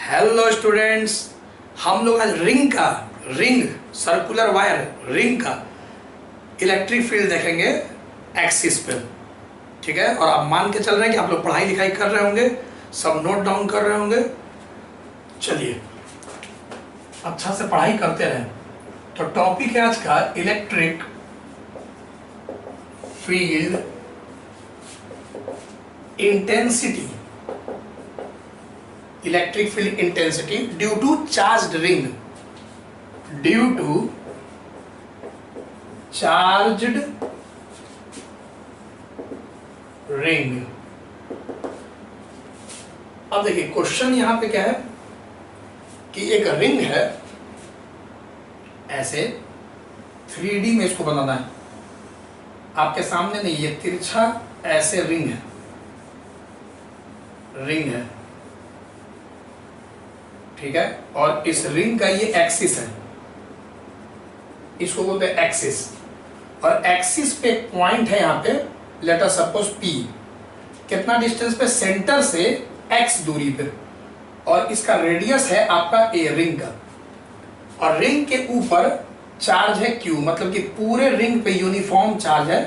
Hello students, हम लोग आज रिंग सर्कुलर वायर रिंग का इलेक्ट्रिक फील्ड देखेंगे एक्सिस पे। ठीक है, और आप मान के चल रहे हैं कि आप लोग पढ़ाई लिखाई कर रहे होंगे, सब नोट डाउन कर रहे होंगे। चलिए अच्छा से पढ़ाई करते रहें। तो टॉपिक है आज का electric field intensity. Electric field intensity due to charged ring, due to charged ring. अब देखिए क्वेश्चन यहां पे क्या है कि एक रिंग है, ऐसे 3D में इसको बनाना है। आपके सामने नहीं, ये तिरछा ऐसे रिंग है, ठीक है। और इस रिंग का ये एक्सिस है, इसको बोलते हैं एक्सिस। और एक्सिस पे एक पॉइंट है यहाँ पे, लेट अस सपोज P। कितना डिस्टेंस पे? सेंटर से x दूरी पे। और इसका रेडियस है आपका A रिंग का। और रिंग के ऊपर चार्ज है Q, मतलब कि पूरे रिंग पे यूनिफॉर्म चार्ज है।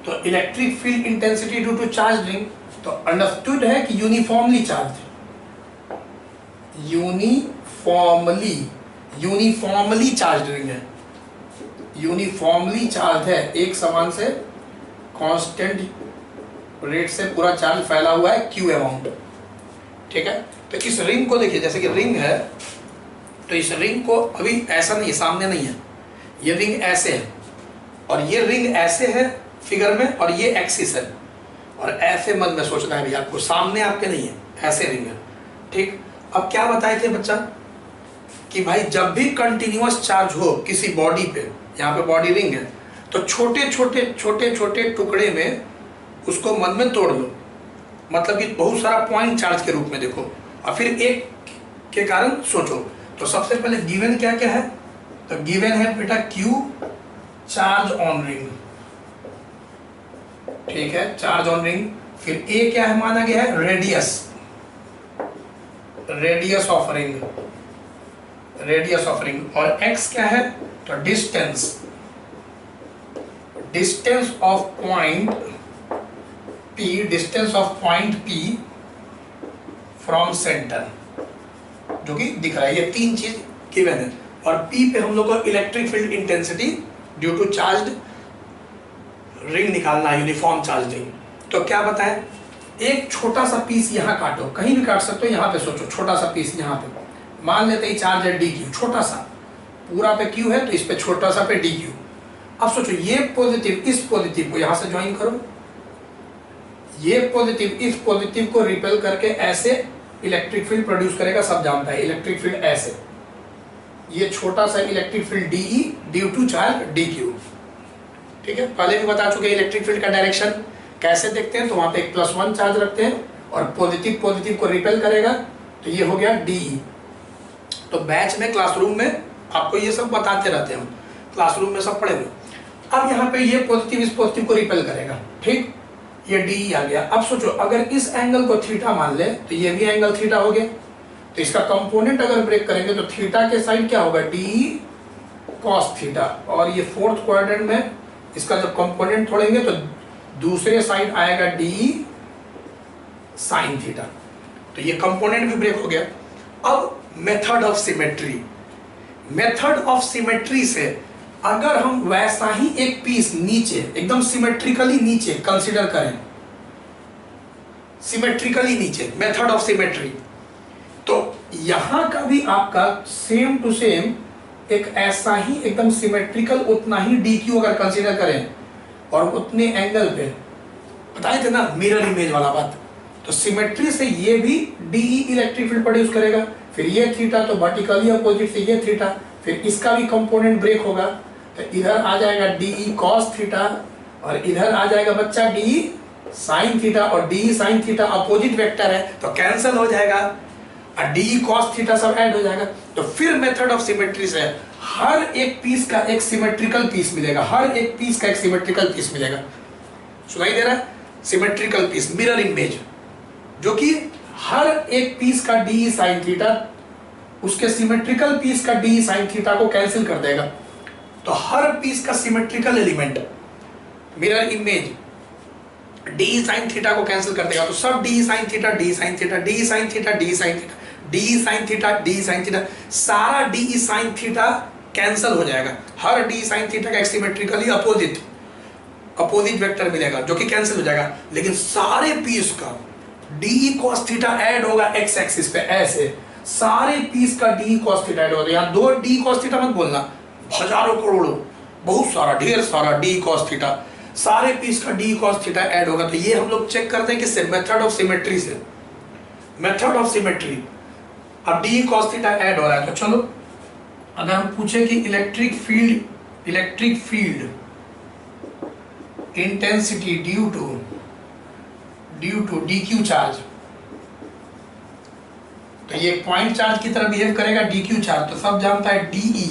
तो electric field intensity due to charge ring, तो अंडरस्टूड है कि यूनिफॉर्मली चार्ज है, यूनिफॉर्मली चार्ज रिंग है, यूनिफॉर्मली चार्ज है, एक समान से कांस्टेंट रेट से पूरा चार्ज फैला हुआ है Q अमाउंट। ठीक है, तो इस रिंग को देखिए, जैसे कि रिंग है, तो इस रिंग को अभी ऐसा नहीं है, सामने नहीं है, ये रिंग ऐसे है और ये रिंग ऐसे है फिगर में, और ये एक्सिस है। और ऐसे मन में सोचना है भी आपको, सामने आपके नहीं है, ऐसे रिंग है। ठीक, अब क्या बताए थे बच्चा कि भाई जब भी कंटिन्यूअस चार्ज हो किसी बॉडी पे, यहाँ पे बॉडी रिंग है, तो छोटे छोटे टुकड़े में उसको मन में तोड़ लो, मतलब कि बहुत सारा पॉइंट चार्ज के रूप में देखो, और फिर एक के कारण सोचो। तो सबसे पहले गिवन क्या क्या है? तो गिवन है बेटा Q चार्ज ऑन रिंग, ठीक है, चार्ज ऑन रिंग। फिर A क्या है माना गया है? Radius of ring. और X क्या है? तो distance of point P from centre, जो कि दिख रहा है। ये तीन चीज गिवन है। और P पे हम लोग को electric field intensity due to charged ring निकालना है, यूनिफॉर्म चार्ज रिंग। तो क्या बताएं, एक छोटा सा पीस यहाँ काटो, कहीं भी काट सकते हो, यहाँ पे सोचो, छोटा सा पीस यहाँ पे मान लेते ही चार्ज है dq, छोटा सा, पूरा पे q है तो इस पे छोटा सा पे dq। अब सोचो ये पॉजिटिव इस पॉजिटिव को यहाँ से ज्वाइन करो, ये पॉजिटिव इस पॉजिटिव को रिपेल करके ऐसे इलेक्ट्रिक फील्ड प्रोड्यूस करेगा, सब जानता है इलेक्ट्रिक फील्ड ऐसे। ये छोटा सा electric field dE due to charge dq। ठीक है, पहले भी बता चुके इलेक्ट्रिक फील्ड का डायरेक्शन कैसे देखते हैं। तो वहां पे एक +1 चार्ज रखते हैं और पॉजिटिव को रिपेल करेगा, तो ये हो गया dE। तो बैच में, क्लासरूम में आपको ये सब बताते रहते हैं, क्लासरूम में सब पढ़े हुए। अब यहाँ पे ये पॉजिटिव इस पॉजिटिव को रिपेल करेगा, ठीक, ये dE आ गया। अब सोचो अगर इस एंगल को थीटा मान ले तो ये भी एंगल थीटा हो गया। तो इसका कंपोनेंट अगर ब्रेक करेंगे तो थीटा के साइड क्या होगा? dE cos theta. और ये फोर्थ क्वाड्रेंट में इसका जब कंपोनेंट तोड़ेंगे तो दूसरे साइड आएगा dE sin थीटा। तो ये कंपोनेंट भी ब्रेक हो गया। अब मेथड ऑफ सिमेट्री से अगर हम वैसा ही एक पीस नीचे एकदम सिमेट्रिकली नीचे कंसीडर करें, सिमेट्रिकली नीचे, मेथड ऑफ सिमेट्री, तो यहां का भी आपका सेम टू सेम एक ऐसा ही एकदम सिमेट्रिकल उतना ही dq अगर कंसीडर करें और उतने एंगल पे, बताए थे ना मिरर इमेज वाला बात। तो सिमेट्री से ये भी dE इलेक्ट्रिक फील्ड प्रोड्यूस करेगा, फिर ये थीटा, तो वर्टिकली अपोजिट से ये थीटा, फिर इसका भी कंपोनेंट ब्रेक होगा, तो इधर आ जाएगा dE cos थीटा और इधर आ जाएगा बच्चा dE sin थीटा। और dE sin theta opposite vector है तो कैंसिल हो जाएगा, और dE cos थीटा सब ऐड हो जाएगा। तो फिर मेथड ऑफ सिमेट्री से हर एक पीस का एक सिमेट्रिकल पीस मिलेगा, सुनाई दे रहा है? सिमेट्रिकल पीस, मिरर इमेज, जो कि हर एक पीस का डी साइन थीटा उसके सिमेट्रिकल पीस का डी साइन थीटा को कैंसिल कर देगा। तो हर पीस का symmetrical element mirror image D sine theta को कैंसिल कर देगा। तो सब D sine theta D sine theta D sine theta D sine theta D sine theta D sine theta, सारा डी साइन थीटा कैंसिल हो जाएगा। हर D sine theta का symmetrically opposite vector मिलेगा जो कि कैंसिल हो जाएगा। लेकिन सारे पीस का डी कॉस थीटा ऐड होगा एक्स एक्सिस पे, ऐसे सारे पीस का डी कॉस थीटा ऐड होगा। यहाँ दो डी कॉस थीटा मत बोलना, हजारों करोड़ों बहुत सारा ढेर सारा डी कॉस थीटा, सारे पीस का डी कॉस थीटा ऐड होगा। तो ये हम लोग चेक करते हैं किससे, मेथड ऑफ सिमेट्री से, मेथड ऑफ सिमेट्री। अब डी कॉस थीटा ऐड हो रहा है। तो चलो अगर हम पूछे कि electric field intensity due to D Q charge, तो ये पॉइंट चार्ज की तरह बिहेव करेगा डी क्यू चार्ज। तो सब जानता है डीई,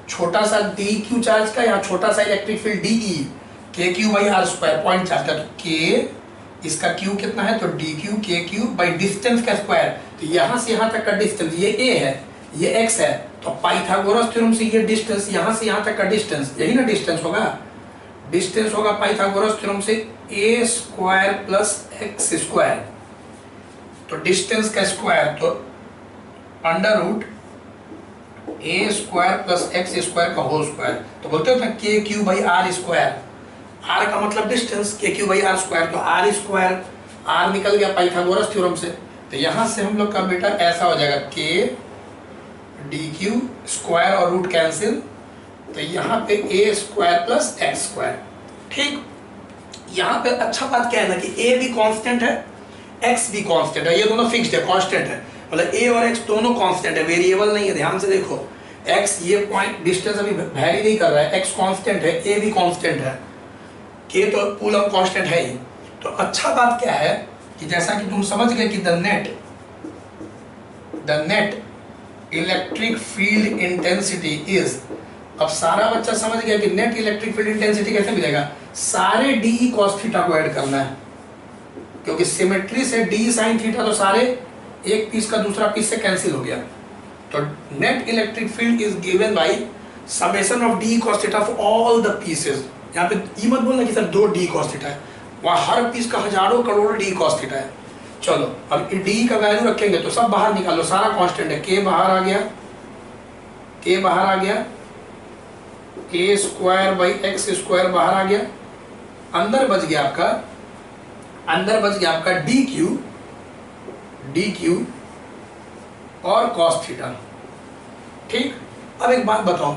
छोटा सा डी क्यू चार्ज का, यहाँ छोटा सा electric field DE K Q by R square, point charge का। तो के इसका क्यू कितना है, तो D Q K Q by distance का स्क्वायर। तो यहाँ से यहाँ तक का डिस्टेंस, ये ए है ये एक्स है, तो पाइथागोरस थ्योरम से ये डिस्टेंस यहाँ से यहाँ तक का डिस्टेंस, यही ना डिस्टेंस होगा, डिस्टेंस होगा पाइथागोरस थ्योरम से A square plus X square. तो डिस्टेंस का स्क्वायर तो under root A square plus X square का होल स्क्वायर। तो बोलते हो ना K Q by R square, R का मतलब distance, K Q by R square. तो आर स्क्वायर, आर निकल गया पाइथागोरस थ्योरम से। तो यहां से हम लोग का बेटा ऐसा हो जाएगा के डी क्यू स्क्वायर और रूट कैंसिल, तो यहाँ पे ए स्क्वायर प्लस एक्स स्क्वायर। ठीक, यहाँ पे अच्छा बात क्या है ना कि ए भी कांस्टेंट है एक्स भी कांस्टेंट है, ये दोनों फिक्स्ड है, कांस्टेंट है, मतलब ए और एक्स दोनों कांस्टेंट है, वेरिएबल नहीं है। ध्यान से देखो, एक्स ये पॉइंट डिस्टेंस अभी वैरी नहीं कर रहा है, एक्स कांस्टेंट है, ए भी कांस्टेंट है, के तो कूलम कांस्टेंट है ही। तो अच्छा बात क्या है कि जैसा कि तुम समझ गए कि the net electric field intensity is, अब सारा बच्चा समझ गया कि नेट इलेक्ट्रिक फील्ड इंटेंसिटी कैसे मिलेगा, सारे डी कॉस थीटा को ऐड करना है, क्योंकि सिमेट्री से डी साइन थीटा तो सारे एक पीस का दूसरा पीस से कैंसिल हो गया। तो net electric field is given by summation of D cos theta for all the pieces. यहाँ पे ये मत बोलना कि सर दो डी कॉस थीटा है, वहाँ हर पीस का हजारों करोड़ों डी कॉस थीटा है। चलो अब डी का वैल्यू रखेंगे तो सब बाहर निकालो, सारा कांस्टेंट है, के बाहर आ गया, के बाहर आ गया, ए स्क्वायर बाई एक्स स्क्वायर बाहर आ गया, अंदर बच गया आपका डी क्यू और कॉस थीटा। ठीक, अब एक बात बताओ,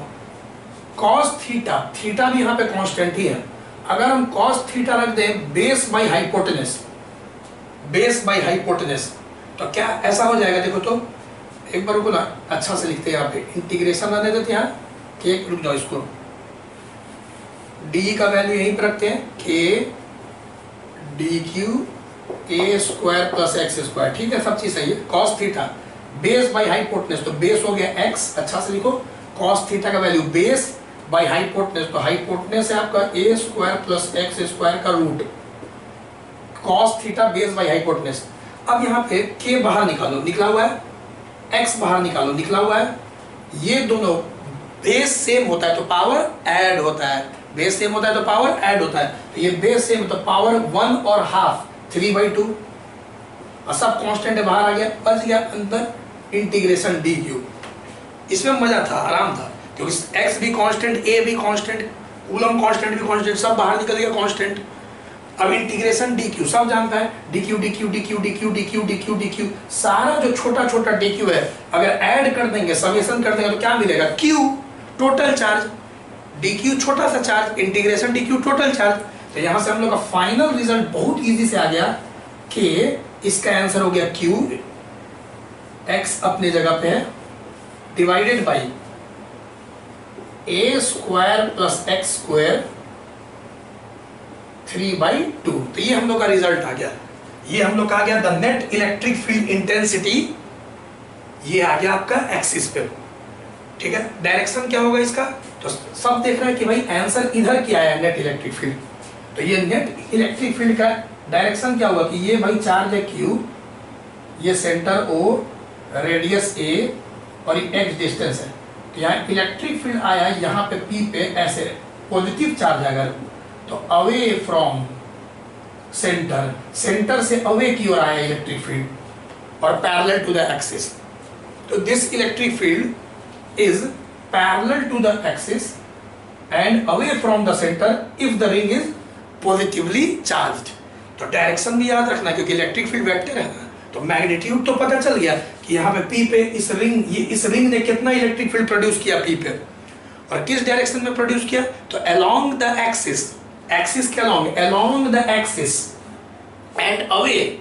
कॉस थीटा भी यहाँ पे कांस्टेंट ही है। अगर हम कॉस थीटा रख दें बेस बाई हाइपोटेनस, तो क्या ऐसा हो जाएगा, देखो तो एक बार रुको ना, अच्छा से लिखते हैं यहाँ पे, इंटीग्रेशन आने देते हैं यहाँ, के रुक जाओ, इसको डी का वैल्यू यहीं पर रखते हैं, K D Q A square plus X square. ठीक है, सब चीज सही है। Cos theta base by hypotenuse, तो बेस हो गया एक्स, अच्छा से लिखो, कॉस थीटा का वैल्यू बेस बाई हाइपोटेनस, तो हाइपोटेनस है आपका A square plus X square का root, cos theta base by hypotenuse. अब यहाँ पे के बाहर निकालो, निकला हुआ है, एक्स बाहर निकालो, निकला हुआ है, ये दोनों बेस सेम होता है तो पावर ऐड होता है, बेस सेम होता है तो पावर ऐड होता है। तो ये बेस सेम तो पावर 1 और हाफ 3/2, और सब कांस्टेंट है, बाहर आ गया, बच गया अंदर इंटीग्रेशन डी क्यू। इसमें मजा था, आराम था, क्योंकि एक्स भी कांस्टेंट, ए भी कांस्टेंट, कूलम कांस्टेंट भी कांस्टेंट, सब बाहर निकल गया कांस्टेंट। अब इंटीग्रेशन डी क्यू सब जानता है, D Q D Q D Q D Q D Q D Q D Q, सारा जो छोटा छोटा डी क्यू है अगर ऐड कर देंगे, समेशन कर देंगे तो क्या मिलेगा, Q total charge, D Q छोटा सा charge, integration D Q total charge. तो यहाँ से हम लोग का फाइनल रिजल्ट बहुत इजी से आ गया कि इसका आंसर हो गया क्यू, एक्स अपने जगह पे है, divided by A square plus X square 3/2। तो ये हम लोग का रिजल्ट आ गया, ये हम लोग का आ गया the net electric field intensity, ये आ गया आपका एक्सिस पे। ठीक है, डायरेक्शन क्या होगा इसका, तो सब देख रहे हैं कि भाई आंसर इधर क्या है, नेट इलेक्ट्रिक फील्ड। तो ये नेट इलेक्ट्रिक फील्ड का डायरेक्शन क्या होगा कि ये भाई चार्ज है क्यू, ये सेंटर O, रेडियस A और ये x डिस्टेंस है। तो यहाँ इलेक्ट्रिक फील्ड आया यहाँ पे P पे ऐसे पॉजिटिव चार्ज अगर, तो अवे फ्रॉम सेंटर, सेंटर से अवे की ओर आया इलेक्ट्रिक फील्ड और पैरेलल टू द एक्सिस। तो this electric field is parallel to the axis and away from the centre if the ring is positively charged. तो direction भी याद रखना क्योंकि इलेक्ट्रिक फील्ड वेक्टर है ना, तो मैग्नीट्यूड तो पता चल गया कि यहाँ पे P पे इस रिंग ने कितना इलेक्ट्रिक फील्ड प्रोड्यूस किया P पे और किस डायरेक्शन में प्रोड्यूस किया, तो अलोंग द एक्सिस, एक्सिस के along the axis and away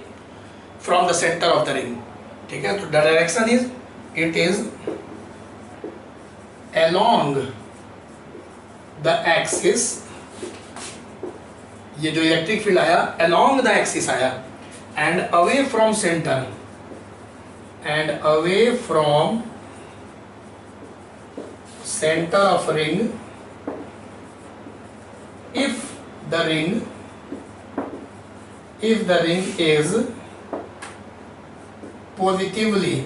from the centre of the ring. ठीक है, तो direction is, it is along the axis, ये जो इलेक्ट्रिक फील्ड आया अलोंग द एक्सिस आया and away from centre, and away from centre of ring if the ring is positively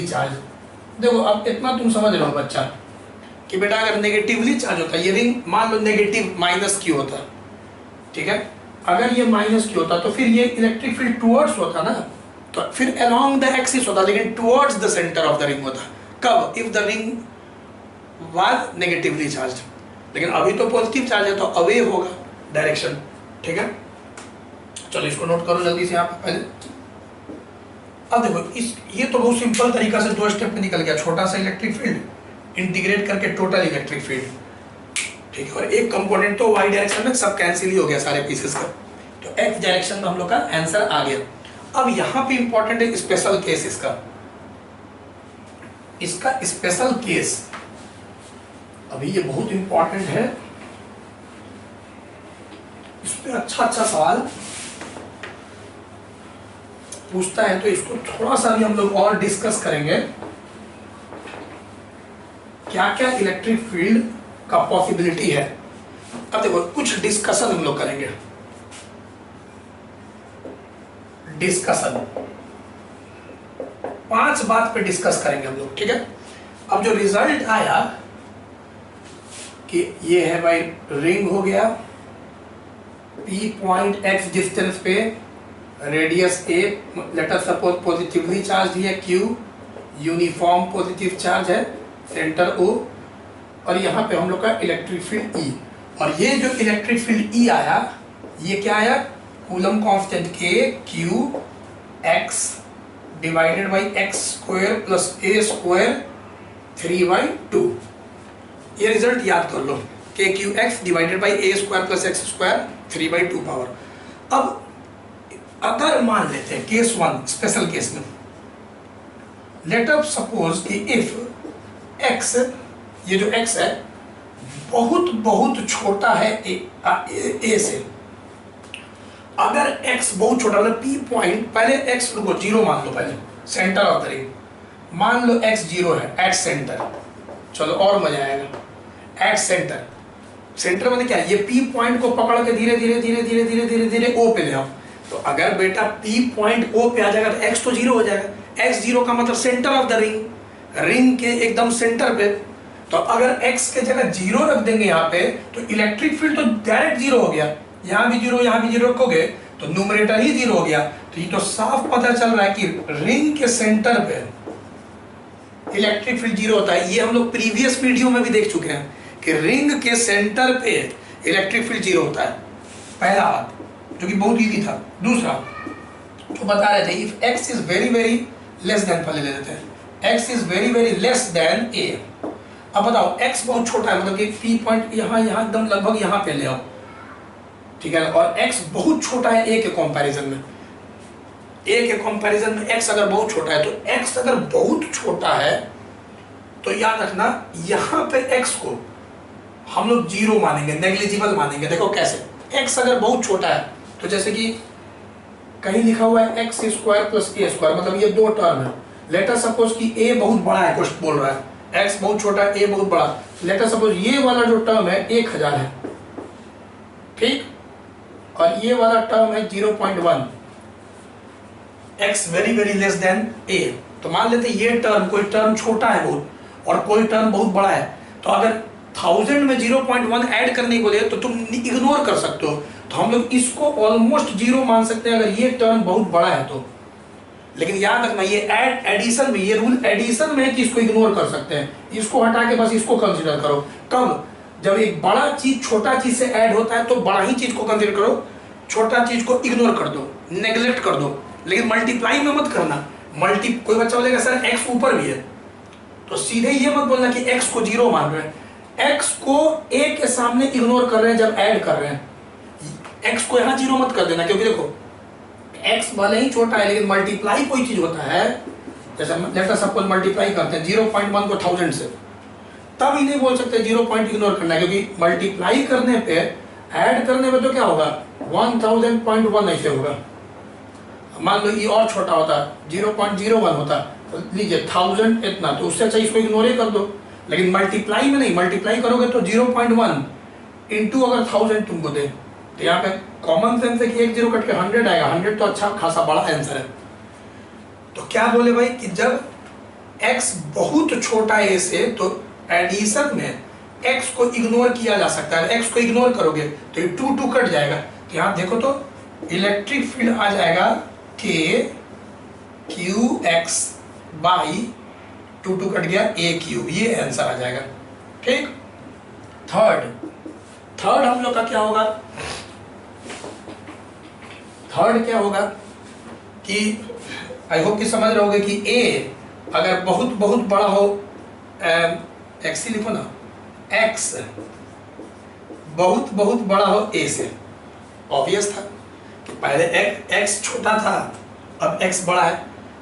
charged। देखो अब इतना तुम समझ रहे हो बच्चा कि बेटा अगर नेगेटिवली चार्ज होता है ये रिंग, मान लो नेगेटिव माइनस क्यू होता, ठीक है, अगर ये माइनस क्यू होता तो फिर ये इलेक्ट्रिक फील्ड टुवर्ड्स होता ना, तो फिर अलोंग द एक्सिस होता, लेकिन towards the centre of the ring होता। कब, if the ring was negatively charge, लेकिन अभी तो पॉजिटिव चार्ज है तो अवे होगा डायरेक्शन। ठीक है, चलो इसको नोट करो जल्दी से आप पहले। अब देखो ये तो बहुत सिंपल तरीका से 2 स्टेप में निकल गया, छोटा सा इलेक्ट्रिक फील्ड इंटीग्रेट करके टोटल इलेक्ट्रिक फील्ड। ठीक है, और एक कंपोनेंट तो वाई डायरेक्शन में सब कैंसिल ही हो गया सारे पीसेस का, तो एक्स डायरेक्शन में हम लोग का आंसर आ गया। अब यहाँ पे इंपॉर्टेंट है स्पेशल केस, इसका स्पेशल केस अभी ये बहुत इंपॉर्टेंट है, इस पे अच्छा सवाल पूछता है, तो इसको थोड़ा सा भी हम लोग और डिस्कस करेंगे। क्या क्या इलेक्ट्रिक फील्ड का पॉसिबिलिटी है। अब देखो कुछ डिस्कशन हम लोग करेंगे, डिस्कशन 5 बात पे डिस्कस करेंगे हम लोग। ठीक है, अब जो रिजल्ट आया कि ये है भाई रिंग हो गया, P पॉइंट x डिस्टेंस पे radius a, let us suppose positively charge है, Q यूनिफॉर्म पॉजिटिव चार्ज है, सेंटर O, और यहाँ पे हम लोग का इलेक्ट्रिक फील्ड E। और ये जो इलेक्ट्रिक फील्ड E आया, ये क्या आया, coulomb constant K Q x divided by x square plus a square 3/2। ये रिजल्ट याद कर लो, KQX divided by a square plus x square 3/2 power. अब अगर मान लेते हैं केस 1 स्पेशल केस में, लेट अस सपोज कि इफ x, ये जो x है बहुत छोटा है a से, अगर x बहुत छोटा मतलब P पॉइंट, पहले x को 0 मान लो, पहले सेंटर ऑफ द रिंग मान लो x 0 है एट सेंटर, चलो और मजा आएगा, एट सेंटर। सेंटर मतलब क्या है, ये P पॉइंट को पकड़ के धीरे धीरे O पे ले आओ, तो अगर बेटा P पॉइंट O पे आ जाएगा तो x तो 0 हो जाएगा। x 0 का मतलब centre of the ring, ring के एकदम सेंटर पे, तो अगर x के जगह 0 रख देंगे यहाँ पे तो इलेक्ट्रिक फील्ड तो डायरेक्ट 0 हो गया, यहाँ भी 0 यहाँ भी 0 रखोगे तो न्यूमरेटर ही 0 हो गया। तो ये तो साफ पता चल रहा है कि रिंग के सेंटर पे इलेक्ट्रिक फील्ड 0 होता है। ये हम लोग प्रीवियस वीडियो में भी देख चुके हैं कि रिंग के सेंटर पे इलेक्ट्रिक फील्ड 0 होता है, पहला बात जो कि बहुत इजी था। दूसरा तो बता रहे थे if x is very less than, पहले ले लेते हैं x is very less than a। अब बताओ x बहुत छोटा है, मतलब कि P पॉइंट यहाँ एकदम लगभग यहाँ पे ले आओ, ठीक है, और x बहुत छोटा है a के कंपैरिजन में, a के कंपैरिजन में x अगर बहुत छोटा है, तो x अगर बहुत छोटा है तो याद रखना यहाँ पे x को हम लोग 0 मानेंगे, नेग्लिजिबल मानेंगे। देखो कैसे, x अगर बहुत छोटा है तो जैसे कि कहीं लिखा हुआ है x square plus a square, मतलब ये 2 टर्म है। लेट अस सपोज कि a बहुत बड़ा है, कुछ बोल रहा है x बहुत छोटा है, a बहुत बड़ा, लेट अस सपोज ये वाला जो टर्म है 1000 है, ठीक, और ये वाला टर्म है 0.1, x very very less than a। तो मान लेते ये टर्म, कोई टर्म छोटा है बहुत और कोई टर्म बहुत बड़ा है, तो अगर 1000 में 0.1 ऐड करने को बोले तो तुम इग्नोर कर सकते हो, तो हम लोग इसको ऑलमोस्ट जीरो मान सकते हैं अगर ये टर्म बहुत बड़ा है तो। लेकिन याद रखना ये एडिशन में, ये रूल एडिशन में है कि इसको इग्नोर कर सकते हैं, इसको हटा के बस इसको कंसीडर करो। कब? जब एक बड़ा चीज छोटा चीज से ऐड होता है तो बड़ा ही चीज को कंसीडर करो, छोटा चीज को इग्नोर कर दो, नेग्लेक्ट कर दो। लेकिन मल्टीप्लाई में मत करना। कोई बच्चा बोलेगा सर एक्स ऊपर भी है, तो सीधे ये मत बोलना कि एक्स को जीरो मान रहे हैं, एक्स को ए के सामने इग्नोर कर रहे हैं जब ऐड कर रहे हैं, एक्स को यहां जीरो मत कर देना। क्योंकि देखो एक्स भले ही छोटा है लेकिन मल्टीप्लाई कोई चीज होता है, जैसे लेट अस सपोज मल्टीप्लाई करते हैं 0.1 को 1000 से, तब ही नहीं बोल सकते 0 पॉइंट इग्नोर करना है, क्योंकि मल्टीप्लाई करने पे, ऐड करने पे तो क्या होगा 1000.1 ऐसे होगा। मान लो ये और छोटा होता 0.01 होता, तो लीजिए 1000 इतना, तो उससे अच्छा इसको इग्नोर ही कर दो। लेकिन मल्टीप्लाई में नहीं, मल्टीप्लाई करोगे तो 0.1 इंटू अगर 1000 तुमको दे, तो यहाँ पे कॉमन सेंस है कि एक जीरो कट के 100 आएगा, 100 तो अच्छा खासा बड़ा आंसर है। तो क्या बोले भाई कि जब x बहुत छोटा है से, तो एडिशन में x को इग्नोर किया जा सकता है। x को इग्नोर करोगे तो ये 2 कट जाएगा, तो यहाँ देखो तो इलेक्ट्रिक फील्ड आ जाएगा k Q x by 2 cut गया a क्यूब, ये आंसर आ जाएगा। ठीक, थर्ड हम लोग का क्या होगा, थर्ड क्या होगा कि आई होप कि समझ रहे होगे कि a अगर बहुत बहुत बड़ा हो, एक्स ही लिखो ना, x बहुत बहुत बड़ा हो a से। ऑब्वियस था कि पहले x छोटा था, अब x बड़ा है।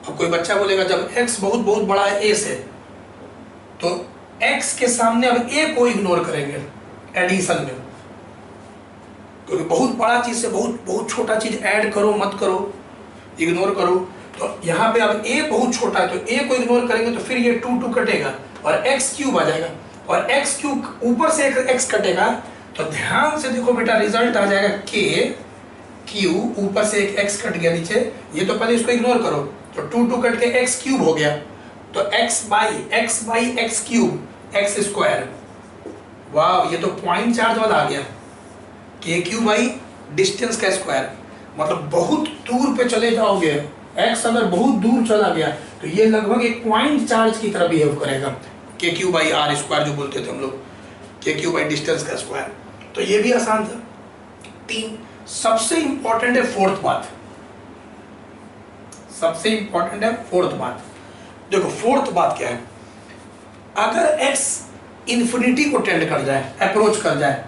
अब कोई बच्चा बोलेगा जब x बहुत बहुत बड़ा है a से, तो x के सामने अब a को इग्नोर करेंगे एडिशन में, क्योंकि बहुत बड़ा चीज से बहुत बहुत छोटा चीज ऐड करो मत करो, इग्नोर करो। तो यहाँ पे अब a बहुत छोटा है तो a को इग्नोर करेंगे तो फिर ये 2 कटेगा और x क्यूब आ जाएगा, और x क्यूब ऊपर से एक x कटेगा, तो ध्यान से देखो बेटा रिजल्ट आ जाएगा k क्यूब, ऊपर से एक x कट गया नीचे, ये तो पहले इसको इग्नोर करो, तो 2 कट के x क्यूब हो गया, तो x by x cube x square. वाह, ये तो पॉइंट चार्ज वाला आ गया, k क्यूब बाई डिस्टेंस का स्क्वायर, मतलब बहुत दूर पे चले जाओगे, x अगर बहुत दूर चला गया तो ये लगभग एक पॉइंट चार्ज की तरह बिहेव करेगा, k cube by r square जो बोलते थे हम लोग, k क्यूब बाई डिस्टेंस का स्क्वायर। तो ये भी आसान था। 3, सबसे इंपॉर्टेंट है फोर्थ बात, सबसे इंपॉर्टेंट है फोर्थ बात। देखो फोर्थ बात क्या है, अगर x इंफिनिटी को टेंड कर जाए, अप्रोच कर जाए,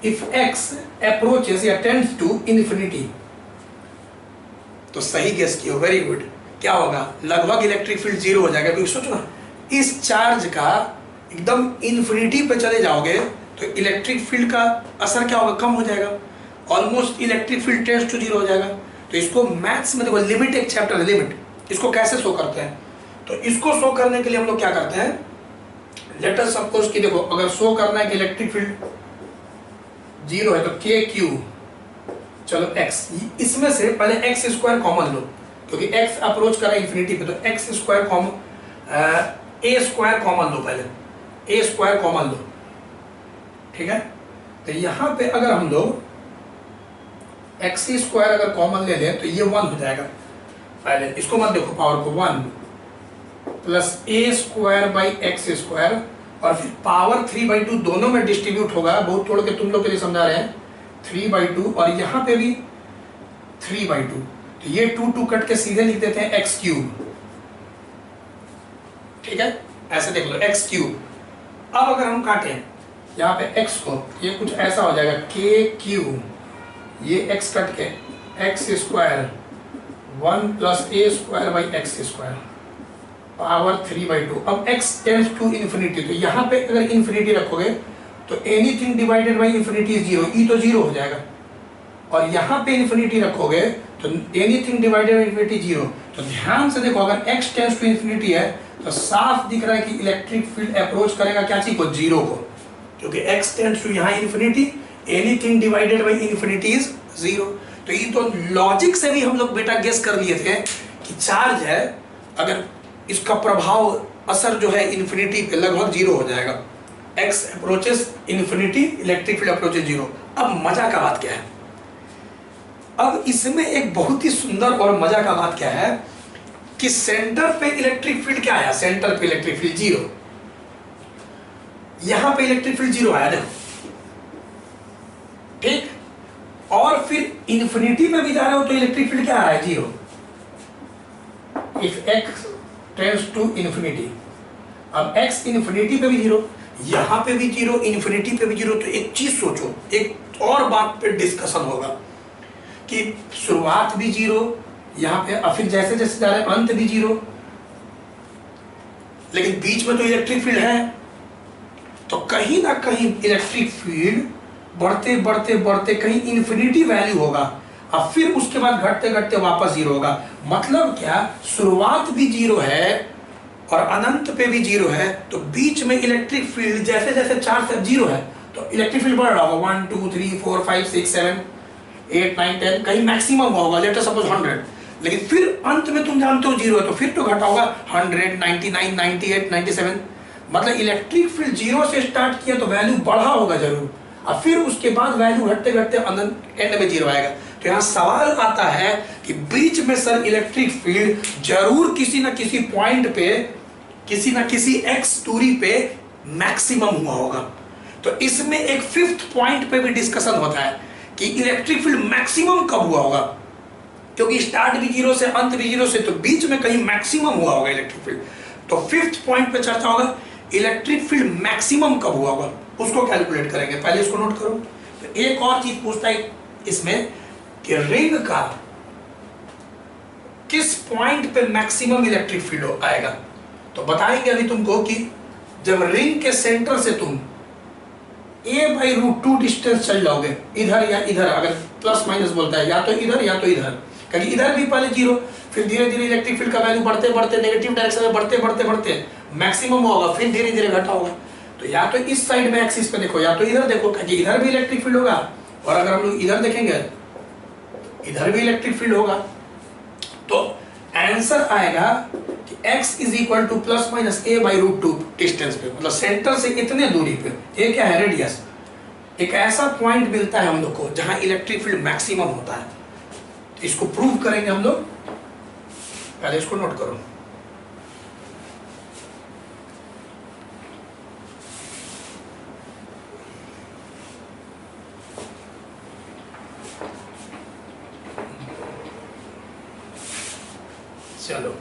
इफ x अप्रोचेस या टेंड्स टू इंफिनिटी, तो सही गेस किया, वेरी गुड। क्या होगा, लगभग इलेक्ट्रिक फील्ड जीरो हो जाएगा, क्योंकि सोचो ना इस चार्ज का एकदम इंफिनिटी पे चले जाओगे तो इलेक्ट्रिक फील्ड का असर क्या होगा, कम हो जाएगा, almost electric field tends to zero हो जाएगा। तो इसको मैथ्स में देखो, लिमिट एक चैप्टर है लिमिट, इसको कैसे शो करते हैं, तो इसको शो करने के लिए हम लोग क्या करते हैं, लेट अस सपोज कि देखो अगर शो करना है कि इलेक्ट्रिक फील्ड जीरो है तो k क्यूब, चलो x, इसमें से पहले x स्क्वायर कॉमन लो, क्योंकि x अप्रोच कर रहा है इंफिनिटी पे, तो x square common, a square common लो, पहले a स्क्वायर कॉमन लो, ठीक है। तो यहाँ पे अगर हम लोग x स्क्वायर अगर कॉमन ले लें तो ये 1 हो जाएगा, पहले इसको मत देखो पावर को, 1 plus a square by x square, और फिर पावर 3/2 दोनों में डिस्ट्रीब्यूट होगा, बहुत थोड़ा के तुम लोग के लिए समझा रहे हैं, 3/2 और यहाँ पे भी 3/2, तो ये 2 कट के सीधे लिख देते हैं x क्यूब, ठीक है, ऐसे देख लो x क्यूब। अब अगर हम काटें यहाँ पे x को, ये कुछ ऐसा हो जाएगा k क्यूब, ये x कट के x square 1 plus a square by x square power 3/2। अब x टेंड्स टू इन्फिनिटी, तो यहाँ पे अगर इन्फिनिटी रखोगे तो anything divided by infinity is zero, ई तो जीरो हो जाएगा, और यहाँ पे इन्फिनिटी रखोगे तो anything divided by infinity zero. तो ध्यान से देखो, अगर x टेंड्स टू इन्फिनिटी है तो साफ दिख रहा है कि इलेक्ट्रिक फील्ड अप्रोच करेगा क्या चीज को, जीरो को, क्योंकि x टेंड्स टू यहाँ infinity, anything divided by infinity is zero. तो ये तो लॉजिक से भी हम लोग बेटा गेस कर लिए थे कि चार्ज है, अगर इसका प्रभाव असर जो है इन्फिनिटी पे लगभग जीरो हो जाएगा। x approaches infinity, electric field approaches zero. अब मजा का बात क्या है, अब इसमें एक बहुत ही सुंदर और मजा का बात क्या है कि सेंटर पे इलेक्ट्रिक फील्ड क्या आया, सेंटर पे इलेक्ट्रिक फील्ड जीरो, यहां पे इलेक्ट्रिक फील्ड जीरो आया देखो, ठीक। और फिर इन्फिनिटी में भी जा रहे हो तो इलेक्ट्रिक फील्ड क्या आ रहा है, zero. If x tends to infinity, अब x इन्फिनिटी पे भी जीरो, यहां पे भी जीरो, इन्फिनिटी पे भी जीरो। तो एक चीज सोचो, एक और बात पे डिस्कशन होगा कि शुरुआत भी जीरो यहां पे, और फिर जैसे जैसे जा रहे हैं अंत भी जीरो, लेकिन बीच में तो इलेक्ट्रिक फील्ड है। तो कहीं ना कहीं इलेक्ट्रिक फील्ड बढ़ते बढ़ते बढ़ते कहीं इन्फिनिटी वैल्यू होगा, और फिर उसके बाद घटते घटते वापस जीरो होगा। मतलब क्या, शुरुआत भी जीरो है और अनंत पे भी जीरो है, तो बीच में इलेक्ट्रिक फील्ड जैसे जैसे चार से जीरो है तो इलेक्ट्रिक फील्ड बढ़ रहा होगा, 1 2 3 4 5 6 7 8 9 10, कहीं मैक्सिमम होगा, लेट अस सपोज 100। लेकिन फिर अंत में तुम जानते हो जीरो है, तो फिर तो घटा होगा 100 99 98 97। मतलब इलेक्ट्रिक फील्ड जीरो से स्टार्ट किया तो वैल्यू बढ़ा होगा जरूर, और फिर उसके बाद वैल्यू घटते घटते अनंत एंड में जीरो आएगा। तो यहाँ सवाल आता है कि बीच में सर इलेक्ट्रिक फील्ड जरूर किसी ना किसी पॉइंट पे, किसी ना किसी x दूरी पे मैक्सिमम हुआ होगा। तो इसमें एक फिफ्थ पॉइंट पे भी डिस्कशन होता है कि इलेक्ट्रिक फील्ड मैक्सिमम कब हुआ होगा, क्योंकि स्टार्ट भी जीरो से अंत भी जीरो से, तो बीच में कहीं मैक्सिमम हुआ होगा इलेक्ट्रिक फील्ड। तो फिफ्थ पॉइंट पे चर्चा होगा इलेक्ट्रिक फील्ड मैक्सिमम कब हुआ होगा, उसको कैलकुलेट करेंगे। पहले इसको नोट करो। तो एक और चीज पूछता है इसमें कि रिंग का किस पॉइंट पे मैक्सिमम इलेक्ट्रिक फील्ड आएगा। तो बताएंगे अभी तुमको कि जब रिंग के सेंटर से तुम a/√2 डिस्टेंस चल जाओगे, इधर या इधर, अगर प्लस माइनस बोलता है या तो इधर या तो इधर, क्योंकि इधर भी पहले जीरो, फिर धीरे धीरे इलेक्ट्रिक फील्ड का वैल्यू बढ़ते बढ़ते नेगेटिव डायरेक्शन में बढ़ते बढ़ते बढ़ते मैक्सिमम होगा, फिर धीरे धीरे घटा होगा। तो या तो इस साइड में एक्सिस पे देखो या तो इधर देखो, क्योंकि इधर भी इलेक्ट्रिक फील्ड होगा, और अगर हम लोग इधर देखेंगे इधर भी इलेक्ट्रिक फील्ड होगा। तो आंसर आएगा कि x is equal two plus minus a/√2 distance पे, मतलब सेंटर से इतने दूरी पे, ये क्या है, रेडियस। एक ऐसा पॉइंट मिलता है हम लोग को जहां इलेक्ट्रिक फील्ड मैक्सिमम होता है। तो इसको प्रूव करेंगे हम लोग, पहले इसको नोट करो। चलो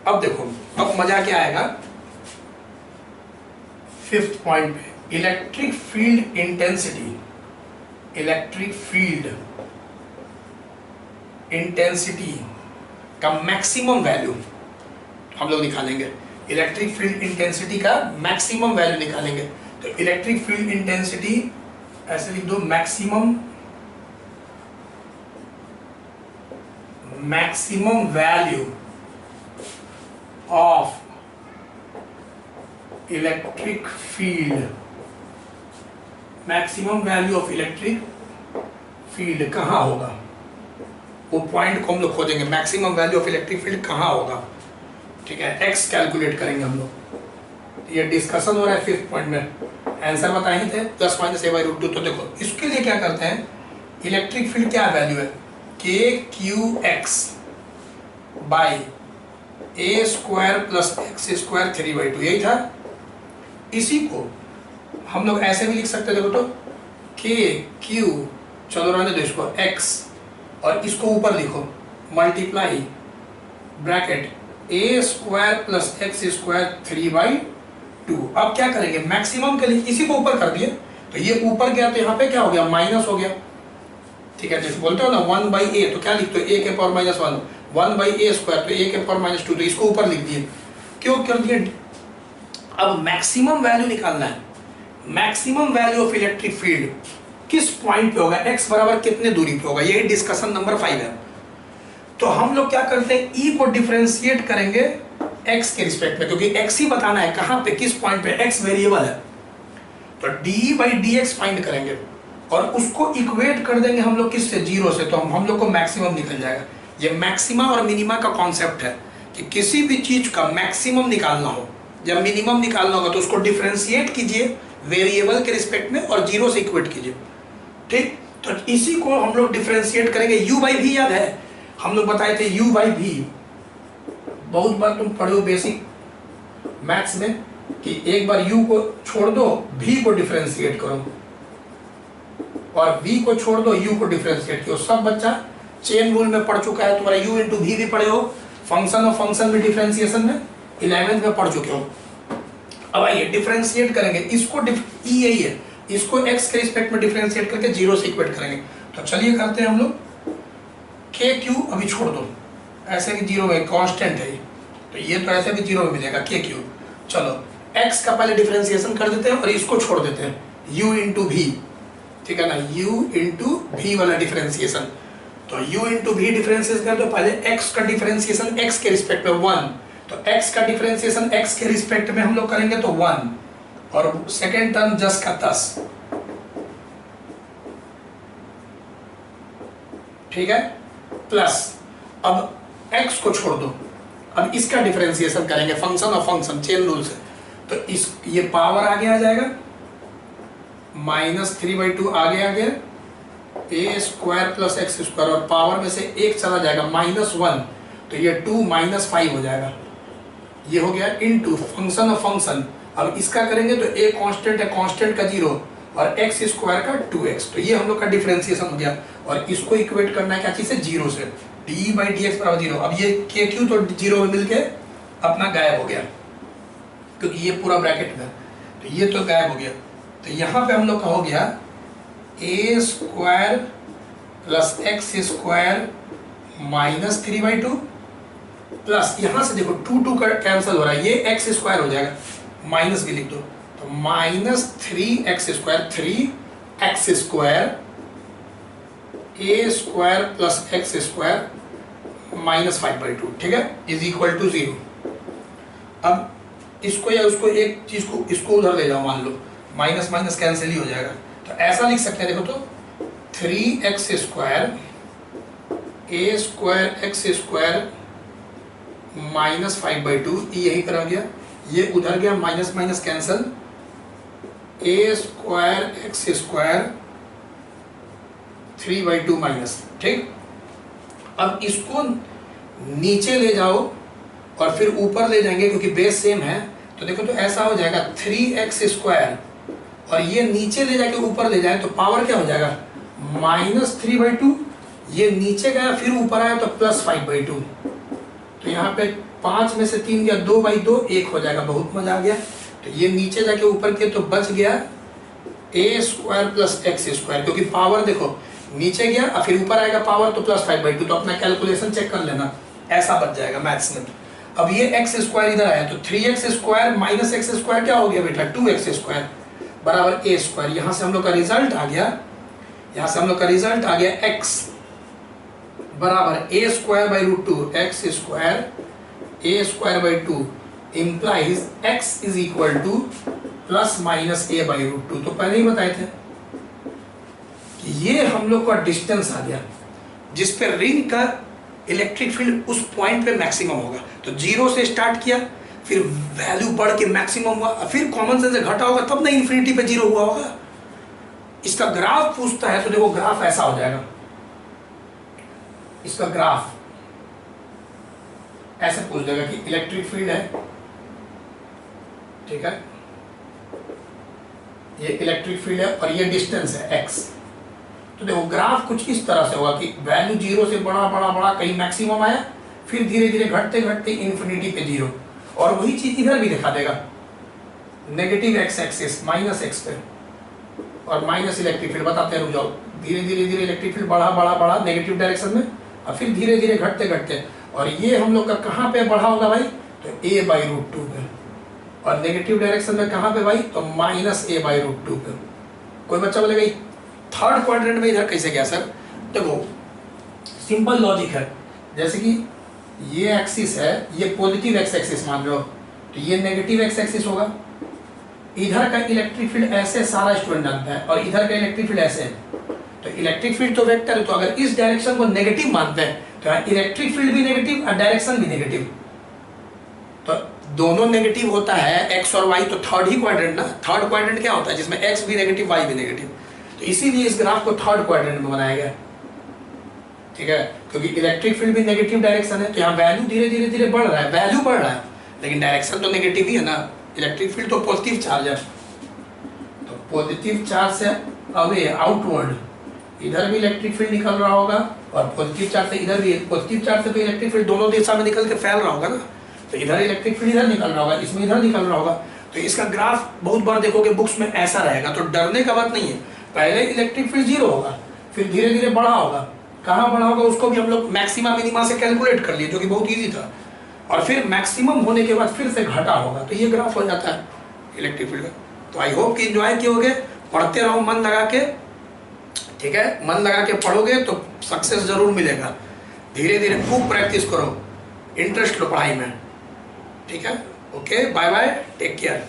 अब देखो, अब मजा क्या आएगा। फिफ्थ पॉइंट पे electric field intensity, electric field intensity का मैक्सिमम वैल्यू हम लोग निकालेंगे। इलेक्ट्रिक फील्ड इंटेंसिटी का मैक्सिमम वैल्यू निकालेंगे। तो इलेक्ट्रिक फील्ड इंटेंसिटी ऐसे लिख दो, maximum value of electric field, maximum value of electric field कहां होगा, वो पॉइंट को हम लोग खोजेंगे। Maximum value of electric field कहां होगा, ठीक है। एक्स कैलकुलेट करेंगे हम लोग। ये डिस्कशन हो रहा है फिफ्थ पॉइंट में, आंसर बताए थे प्लस माइनस a/√2। तो देखो इसके लिए क्या करते हैं, इलेक्ट्रिक फील्ड क्या वैल्यू है, KQX by a² plus x² 3/2, यही था। इसी को हम लोग ऐसे भी लिख सकते थे, देखो तो KQ, चलो रहने दो इसको, x, और इसको ऊपर लिखो multiply bracket a² plus x² 3/2। अब क्या करेंगे, मैक्सिमम के लिए इसी को ऊपर कर दिए, तो ये ऊपर गया तो यहाँ पे क्या हो गया, माइनस हो गया, ठीक है। जैसे बोलते हो ना 1/a, तो क्या लिखते हो, a के पावर -1, 1/a² तो a के पावर -2, तो इसको ऊपर लिख दिए। क्यों कर दिए, अब मैक्सिमम वैल्यू निकालना है। Maximum value of electric field किस पॉइंट पे होगा, x बराबर कितने दूरी पे होगा, यही डिस्कशन नंबर 5 है। तो हम लोग क्या करते हैं, e को डिफरेंशिएट करेंगे x के रिस्पेक्ट में, क्योंकि x ही बताना है कहां पे, किस पॉइंट पे, x वेरिएबल है। तो d/dx फाइंड करेंगे और उसको इक्वेट कर देंगे हम लोग किससे, जीरो से, तो हम लोग को मैक्सिमम निकल जाएगा। ये मैक्सिमा और मिनिमा का कॉन्सेप्ट है कि किसी भी चीज का मैक्सिमम निकालना हो, जब मिनिमम निकालना होगा तो उसको डिफरेंशिएट कीजिए वेरिएबल के रिस्पेक्ट में और जीरो से इक्वेट कीजिए। ठीक, तो इसी को हम लोग डिफरेंशिएट करेंगे। u बाई भी याद है, हम लोग बताए थे u बाई भी, बहुत बार तुम पढ़े हो बेसिक मैथ्स में कि एक बार u को छोड़ दो, v को डिफरेंशिएट करो, और v को छोड़ दो, u को डिफरेंशिएट करो। सब बच्चा चेन रूल में पढ़ चुका है, तुम्हारा u इंटू वी भी पढ़े हो, फंक्शन और फंक्शन में डिफरेंशिएशन में 11th में पढ़ चुके हो। अब आइए डिफरेंशिएट करेंगे इसको, यही है, इसको x के रिस्पेक्ट में डिफरेंशिएट करके जीरो से इक्वेट करेंगे। तो चलिए करते हैं हम लोग। के क्यू अभी छोड़ दो, ऐसे भी जीरो है, कांस्टेंट है, तो ये तो ऐसे भी जीरो में मिलेगा के क्यू। चलो x का पहले डिफरेंशिएशन कर देते हैं और इसको छोड़ देते हैं, u इंटू वी, ठीक है ना, u इंटू वी वाला डिफरेंशिएशन। तो u इंटू वी डिफरेंशिएशन कर दो, पहले x का डिफरेंशिएशन x के रिस्पेक्ट में 1, तो x का डिफरेंशिएशन x के रिस्पेक्ट में हम लोग करेंगे तो 1, और सेकेंड टर्म जस का तस, ठीक है, प्लस अब x को छोड़ दो, अब इसका डिफरेंशिएशन करेंगे फंक्शन और फंक्शन चेन रूल से, तो इस ये पावर आगे आ जाएगा -3/2 आगे आ गया a square plus X square, और पावर में से एक चला जाएगा -1, तो ये 2 - 5 हो जाएगा, ये हो गया इनटू फंक्शन और फंक्शन। अब इसका करेंगे तो a कांस्टेंट है, कांस्टेंट का 0 और x स्क्वायर का 2x, तो ये हम लोग का डिफरेंशिएशन हो गया, और इसको इक्वेट करना है क्या चीज से, 0 से, d/dx बराबर 0। अब ये के क्यू तो 0 में मिलके अपना गायब हो गया, क्योंकि ये पूरा ब्रैकेट में, तो ये तो गायब हो गया। तो यहाँ पे हम लोग का हो गया a square plus X square -3/2 plus, यहाँ से देखो 2 का कैंसिल हो रहा है, ये x स्क्वायर हो जाएगा, माइनस भी लिख दो, तो -3x square, 3x square a square plus X square -5/2, ठीक है, इज इक्वल टू 0। अब इसको या उसको एक चीज को इसको उधर ले जाओ, मान लो माइनस माइनस कैंसिल ही हो जाएगा, तो ऐसा लिख सकते हैं, देखो तो 3x square a square x square -5/2, यही पर आ गया, ये उधर गया, minus minus cancel, a square x square 3/2 minus, ठीक। अब इसको नीचे ले जाओ और फिर ऊपर ले जाएंगे, क्योंकि बेस सेम है, तो देखो तो ऐसा हो जाएगा 3x स्क्वायर, और ये नीचे ले जाके ऊपर ले जाए तो पावर क्या हो जाएगा, -3/2, ये नीचे गया फिर ऊपर आया तो +5/2, तो यहाँ पे 5 में से 3 गया, 2/2, 1 हो जाएगा, बहुत मजा आ गया। तो ये नीचे जाके ऊपर के तो बच गया a square plus X square, क्योंकि पावर देखो नीचे गया और फिर ऊपर आएगा पावर तो +5/2, तो अपना कैलकुलेशन चेक कर लेना, ऐसा बच जाएगा मैथ्स में। अब ये एक्स स्क्वायर इधर आया तो 3x square minus x square क्या हो गया बेटा, 2x स्क्वायर बराबर a स्क्वायर। यहाँ से हम लोग का रिजल्ट आ गया, यहाँ से हम लोग का रिजल्ट आ गया x बराबर a square by √2, X square a square by 2 implies x is equal to ±a by √2। तो पहले ही बताए थे कि ये हम लोग का डिस्टेंस आ गया जिस पे रिंग का इलेक्ट्रिक फील्ड उस पॉइंट पे मैक्सिमम होगा। तो 0 से स्टार्ट किया, फिर वैल्यू बढ़ के मैक्सिमम हुआ, फिर कॉमन सेंस से घटा होगा तब ना इन्फिनिटी पे 0 हुआ होगा। इसका ग्राफ पूछता है तो देखो ग्राफ ऐसा हो जाएगा, इसका ग्राफ ऐसे पूछ देगा कि इलेक्ट्रिक फील्ड है, ठीक है, ये इलेक्ट्रिक फील्ड है और ये डिस्टेंस है x। तो देखो ग्राफ कुछ इस तरह से होगा कि वैल्यू 0 से बड़ा बड़ा बड़ा कहीं मैक्सिमम आया, फिर धीरे धीरे घटते घटते इन्फिनिटी पे 0, और वही चीज इधर भी दिखा देगा, नेगेटिव x एक्सिस -x पे और माइनस इलेक्ट्रिक फील्ड, बताते हैं रुक जाओ, धीरे धीरे धीरे इलेक्ट्रिक फील्ड बढ़ा बढ़ा बढ़ा नेगेटिव डायरेक्शन में, और फिर धीरे धीरे घटते घटते, और ये हम लोग का कहाँ पे बढ़ा होगा भाई, तो a बाई √2 पे, और नेगेटिव डायरेक्शन में कहाँ पे भाई, तो -a बाई √2 पे। कोई बच्चा बोलेगा थर्ड क्वाड्रेंट में इधर कैसे गया सर? देखो सिंपल लॉजिक है, जैसे कि ये एक्सिस है, ये पॉजिटिव एक्स एक्सिस मान लो, तो ये नेगेटिव एक्स एक्सिस होगा, इधर का इलेक्ट्रिक फील्ड ऐसे सारा स्टूडेंट जानता है, और इधर का इलेक्ट्रिक फील्ड ऐसे है, तो इलेक्ट्रिक फील्ड तो वेक्टर है, तो अगर इस डायरेक्शन को नेगेटिव मानते हैं तो तो यहाँ इलेक्ट्रिक फील्ड भी नेगेटिव और डायरेक्शन भी नेगेटिव, तो दोनों नेगेटिव होता है एक्स और वाई, तो थर्ड ही क्वाड्रेंट ना, थर्ड क्वाड्रेंट क्या होता है जिसमें एक्स भी नेगेटिव वाई भी नेगेटिव, तो इसीलिए इस ग्राफ को थर्ड क्वाड्रेंट में बनाया गया, ठीक है, क्योंकि इलेक्ट्रिक फील्ड भी नेगेटिव डायरेक्शन है, तो यहाँ वैल्यू धीरे धीरे धीरे बढ़ रहा है, वैल्यू बढ़ रहा है, लेकिन डायरेक्शन तो नेगेटिव ही है ना, इलेक्ट्रिक फील्ड तो पॉजिटिव चार्ज है, तो पॉजिटिव चार्ज से अवे आउटवर्ड इधर भी इलेक्ट्रिक फील्ड निकल रहा होगा, और पॉजिटिव चार्ज से इधर भी, पॉजिटिव चार्ज से तो इलेक्ट्रिक फील्ड दोनों दिशा में निकल के फैल रहा होगा ना, तो इधर इलेक्ट्रिक फील्ड इधर निकल रहा होगा, इसमें इधर निकल रहा होगा, तो इसका ग्राफ बहुत बार देखोगे बुक्स में ऐसा रहेगा, तो डरने का बात नहीं है, पहले इलेक्ट्रिक फील्ड जीरो होगा, फिर धीरे धीरे बढ़ा होगा, कहाँ बढ़ा होगा उसको भी हम लोग मैक्सिमा मिनिमा से कैलकुलेट कर लिए, जो कि बहुत ईजी था, और फिर मैक्सिमम होने के बाद फिर से घटा होगा, तो ये ग्राफ हो जाता है इलेक्ट्रिक फील्ड का। तो आई होप कि एंजॉय किए, पढ़ते रहो मन लगा के, ठीक है, मन लगा के पढ़ोगे तो सक्सेस जरूर मिलेगा, धीरे धीरे खूब प्रैक्टिस करो, इंटरेस्ट लो पढ़ाई में, ठीक है, okay, bye bye, take care.